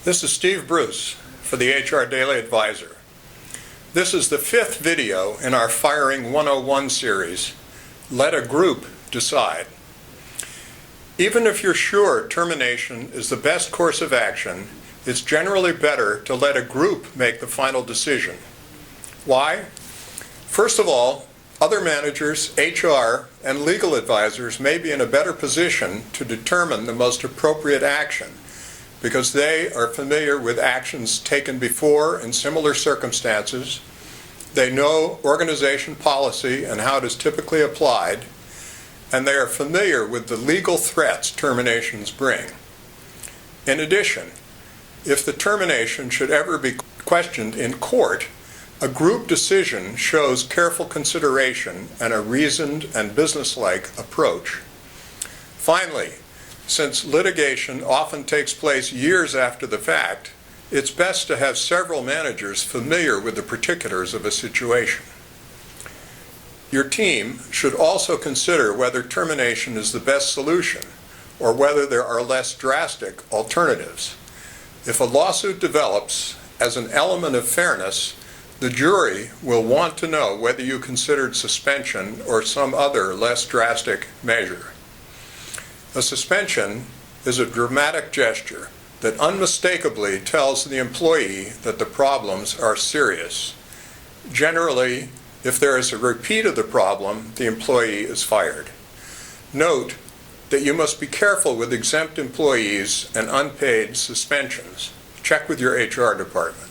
This is Steve Bruce for the HR Daily Advisor. This is the 5th video in our Firing 101 series, Let a Group Decide. Even if you're sure termination is the best course of action, it's generally better to let a group make the final decision. Why? First of all, other managers, HR, and legal advisors may be in a better position to determine the most appropriate action because they are familiar with actions taken before in similar circumstances. They know organization policy and how it is typically applied, and they are familiar with the legal threats terminations bring. In addition, if the termination should ever be questioned in court, a group decision shows careful consideration and a reasoned and businesslike approach. Finally, since litigation often takes place years after the fact, it's best to have several managers familiar with the particulars of a situation. Your team should also consider whether termination is the best solution or whether there are less drastic alternatives. If a lawsuit develops as an element of fairness, the jury will want to know whether you considered suspension or some other less drastic measure. A suspension is a dramatic gesture that unmistakably tells the employee that the problems are serious. Generally, if there is a repeat of the problem, the employee is fired. Note that you must be careful with exempt employees and unpaid suspensions. Check with your HR department.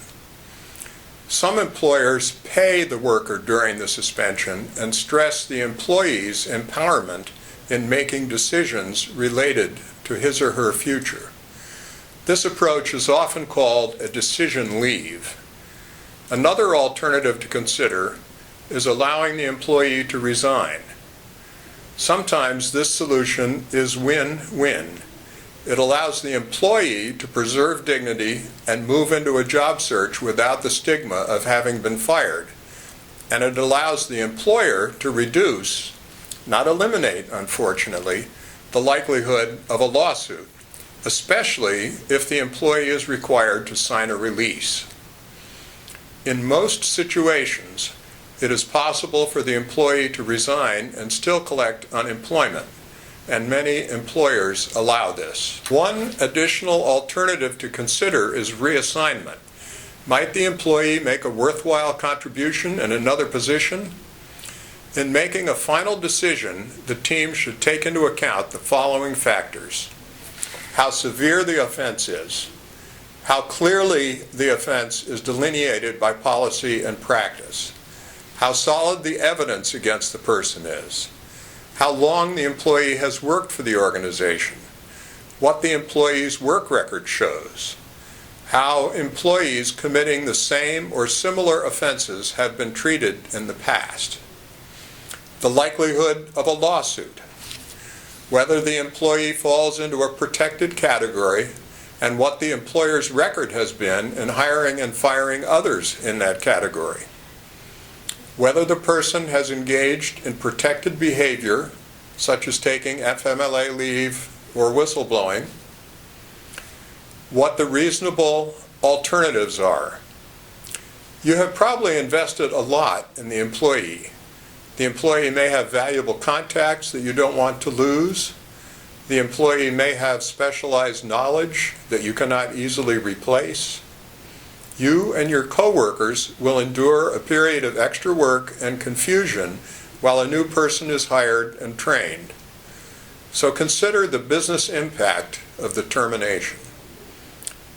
Some employers pay the worker during the suspension and stress the employee's empowerment in making decisions related to his or her future. This approach is often called a decision leave. Another alternative to consider is allowing the employee to resign. Sometimes this solution is win-win. It allows the employee to preserve dignity and move into a job search without the stigma of having been fired. And it allows the employer to reduce, not eliminate, unfortunately, the likelihood of a lawsuit, especially if the employee is required to sign a release. In most situations, it is possible for the employee to resign and still collect unemployment, and many employers allow this. One additional alternative to consider is reassignment. Might the employee make a worthwhile contribution in another position? In making a final decision, the team should take into account the following factors: how severe the offense is, how clearly the offense is delineated by policy and practice, how solid the evidence against the person is, how long the employee has worked for the organization, what the employee's work record shows, how employees committing the same or similar offenses have been treated in the past, the likelihood of a lawsuit, whether the employee falls into a protected category, and what the employer's record has been in hiring and firing others in that category, whether the person has engaged in protected behavior, such as taking FMLA leave or whistleblowing, what the reasonable alternatives are. You have probably invested a lot in the employee. The employee may have valuable contacts that you don't want to lose. The employee may have specialized knowledge that you cannot easily replace. You and your coworkers will endure a period of extra work and confusion while a new person is hired and trained. So consider the business impact of the termination.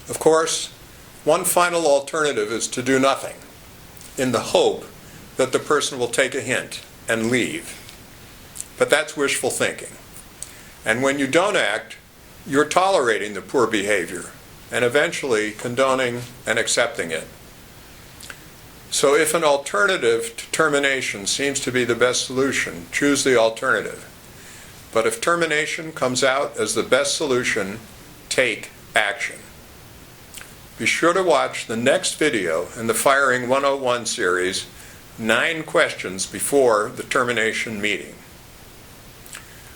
Of course, one final alternative is to do nothing, in the hope that the person will take a hint and leave. But that's wishful thinking. And when you don't act, you're tolerating the poor behavior and eventually condoning and accepting it. So if an alternative to termination seems to be the best solution, choose the alternative. But if termination comes out as the best solution, take action. Be sure to watch the next video in the Firing 101 series, 9 questions before the termination meeting.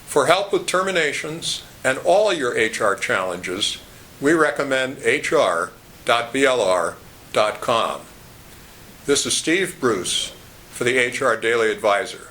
For help with terminations and all your HR challenges, we recommend hr.blr.com. This is Steve Bruce for the HR Daily Advisor.